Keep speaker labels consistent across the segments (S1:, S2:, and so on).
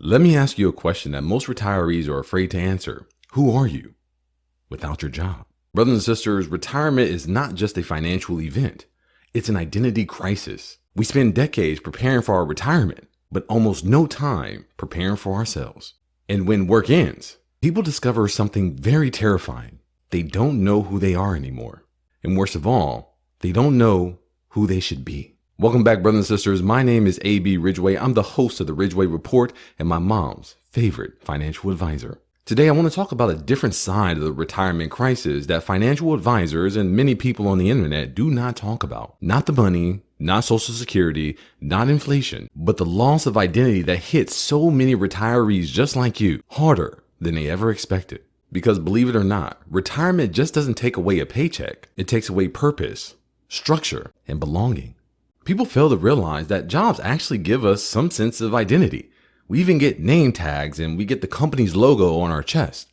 S1: Let me ask you a question that most retirees are afraid to answer. Who are you without your job? Brothers and sisters, retirement is not just a financial event. It's an identity crisis. We spend decades preparing for our retirement, but almost no time preparing for ourselves. And when work ends, people discover something very terrifying. They don't know who they are anymore. And worst of all, they don't know who they should be. Welcome back, brothers and sisters. My name is A.B. Ridgeway. I'm the host of the Ridgeway Report and my mom's favorite financial advisor. Today, I want to talk about a different side of the retirement crisis that financial advisors and many people on the internet do not talk about. Not the money, not Social Security, not inflation, but the loss of identity that hits so many retirees just like you harder than they ever expected. Because believe it or not, retirement just doesn't take away a paycheck. It takes away purpose, structure, and belonging. People fail to realize that jobs actually give us some sense of identity. We even get name tags and we get the company's logo on our chest.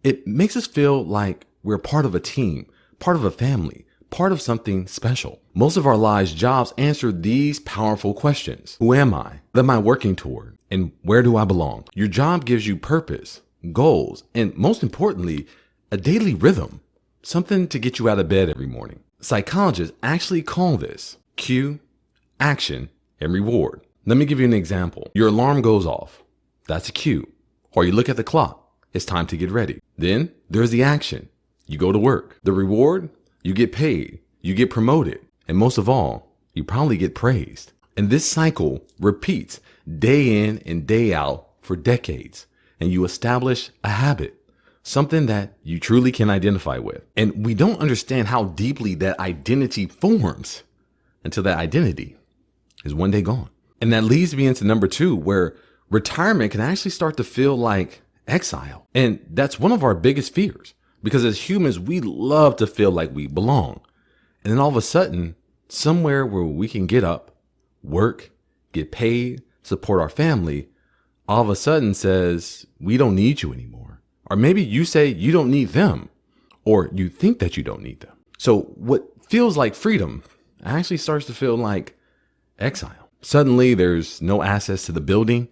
S1: It makes us feel like we're part of a team, part of a family, part of something special. Most of our lives, jobs answer these powerful questions. Who am I? What am I working toward? And where do I belong? Your job gives you purpose, goals, and most importantly, a daily rhythm, something to get you out of bed every morning. Psychologists actually call this cue, action, and reward. Let me give you an example. Your alarm goes off. That's a cue. Or you look at the clock. It's time to get ready. Then there's the action. You go to work. The reward, you get paid. You get promoted. And most of all, you probably get praised. And this cycle repeats day in and day out for decades. And you establish a habit, something that you truly can identify with. And we don't understand how deeply that identity forms until that identity is one day gone. And that leads me into number 2, where retirement can actually start to feel like exile. And that's one of our biggest fears, because as humans, we love to feel like we belong. And then all of a sudden, somewhere where we can get up, work, get paid, support our family, all of a sudden says, we don't need you anymore. Or maybe you say you don't need them, or you think that you don't need them. So what feels like freedom actually starts to feel like exile. Suddenly there's no access to the building.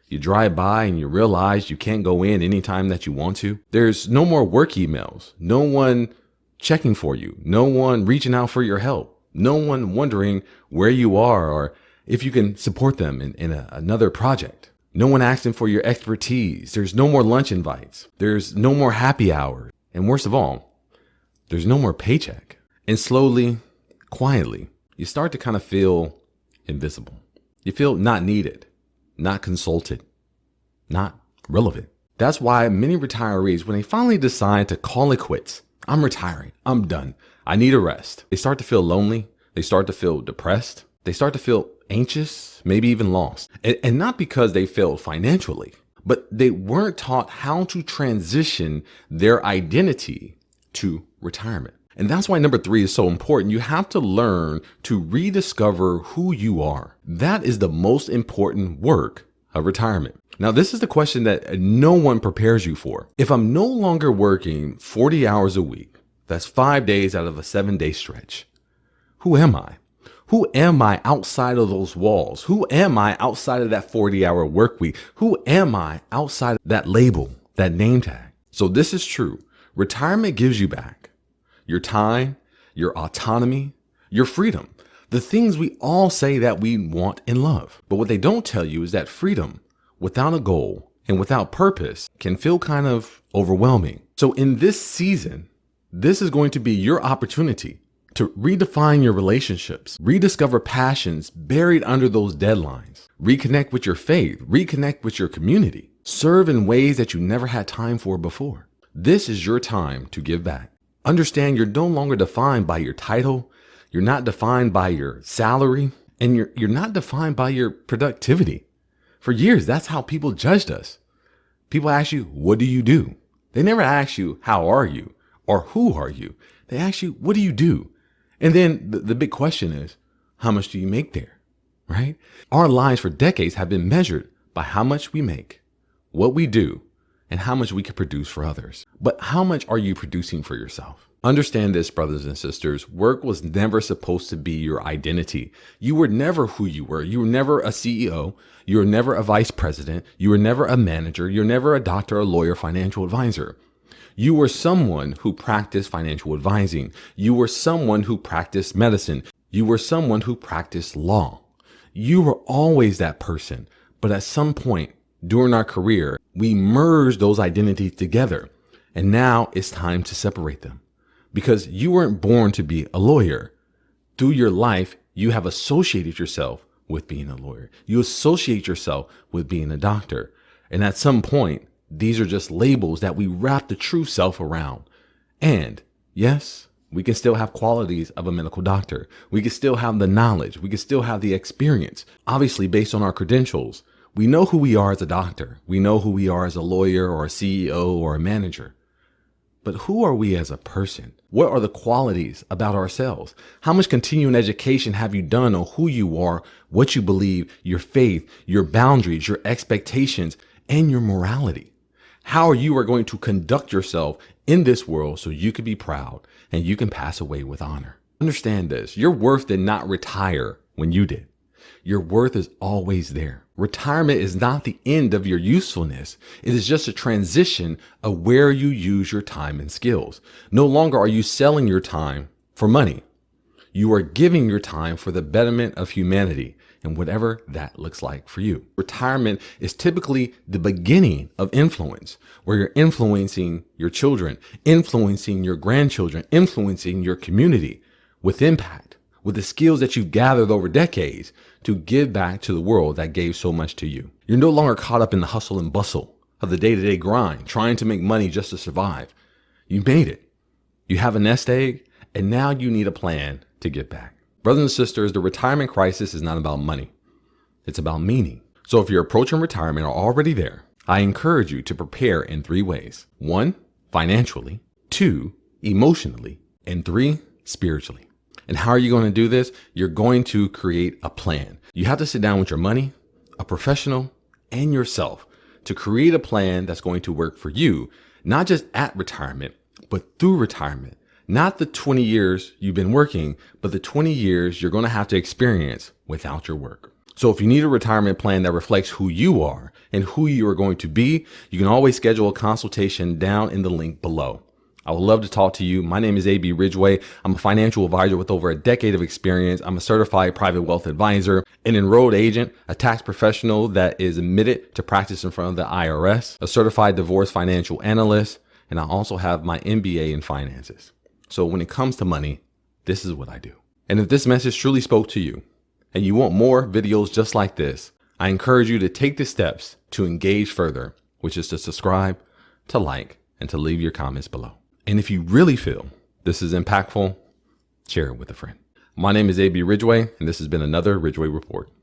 S1: You drive by and you realize you can't go in anytime that you want to. There's no more work emails, no one checking for you, no one reaching out for your help, no one wondering where you are or if you can support them in another project. No one asking for your expertise. There's no more lunch invites. There's no more happy hours. And worst of all, there's no more paycheck. And slowly, quietly, you start to kind of feel invisible. You feel not needed, not consulted, not relevant. That's why many retirees, when they finally decide to call it quits, I'm retiring, I'm done, I need a rest, they start to feel lonely. They start to feel depressed. They start to feel anxious, maybe even lost. And not because they failed financially, but they weren't taught how to transition their identity to retirement. And that's why number 3 is so important. You have to learn to rediscover who you are. That is the most important work of retirement. Now, this is the question that no one prepares you for. If I'm no longer working 40 hours a week, that's 5 days out of a 7-day stretch, who am I? Who am I outside of those walls? Who am I outside of that 40-hour work week? Who am I outside of that label, that name tag? So this is true. Retirement gives you back your time, your autonomy, your freedom, the things we all say that we want and love. But what they don't tell you is that freedom without a goal and without purpose can feel kind of overwhelming. So in this season, this is going to be your opportunity to redefine your relationships, rediscover passions buried under those deadlines, reconnect with your faith, reconnect with your community, serve in ways that you never had time for before. This is your time to give back. Understand you're no longer defined by your title. You're not defined by your salary, and you're not defined by your productivity. For years, that's how people judged us. People ask you, what do you do? They never ask you, how are you? Or who are you? They ask you, what do you do? And then the big question is, how much do you make there? Right? Our lives for decades have been measured by how much we make, what we do, and how much we can produce for others. But how much are you producing for yourself? Understand this, brothers and sisters. Work was never supposed to be your identity. You were never who you were. You were never a CEO. You were never a vice president. You were never a manager. You're never a doctor, a lawyer, financial advisor. You were someone who practiced financial advising. You were someone who practiced medicine. You were someone who practiced law. You were always that person. But at some point during our career, we merged those identities together. And now it's time to separate them. Because you weren't born to be a lawyer. Through your life, you have associated yourself with being a lawyer. You associate yourself with being a doctor. And at some point, these are just labels that we wrap the true self around. And yes, we can still have qualities of a medical doctor. We can still have the knowledge. We can still have the experience. Obviously, based on our credentials, we know who we are as a doctor. We know who we are as a lawyer or a CEO or a manager. But who are we as a person? What are the qualities about ourselves? How much continuing education have you done on who you are, what you believe, your faith, your boundaries, your expectations, and your morality? How you are going to conduct yourself in this world so you can be proud and you can pass away with honor. Understand this. Your worth did not retire when you did. Your worth is always there. Retirement is not the end of your usefulness. It is just a transition of where you use your time and skills. No longer are you selling your time for money. You are giving your time for the betterment of humanity and whatever that looks like for you. Retirement is typically the beginning of influence, where you're influencing your children, influencing your grandchildren, influencing your community with impact, with the skills that you've gathered over decades to give back to the world that gave so much to you. You're no longer caught up in the hustle and bustle of the day-to-day grind, trying to make money just to survive. You made it. You have a nest egg, and now you need a plan to get back. Brothers and sisters, the retirement crisis is not about money. It's about meaning. So if you're approaching retirement or already there, I encourage you to prepare in 3 ways. 1, financially. 2, emotionally. And 3, spiritually. And how are you going to do this? You're going to create a plan. You have to sit down with your money, a professional, and yourself to create a plan that's going to work for you, not just at retirement, but through retirement. Not the 20 years you've been working, but the 20 years you're going to have to experience without your work. So if you need a retirement plan that reflects who you are and who you are going to be, you can always schedule a consultation down in the link below. I would love to talk to you. My name is A.B. Ridgeway. I'm a financial advisor with over a decade of experience. I'm a certified private wealth advisor, an enrolled agent, a tax professional that is admitted to practice in front of the IRS, a certified divorce financial analyst, and I also have my MBA in finances. So when it comes to money, this is what I do. And if this message truly spoke to you and you want more videos just like this, I encourage you to take the steps to engage further, which is to subscribe, to like, and to leave your comments below. And if you really feel this is impactful, share it with a friend. My name is A.B. Ridgeway, and this has been another Ridgeway Report.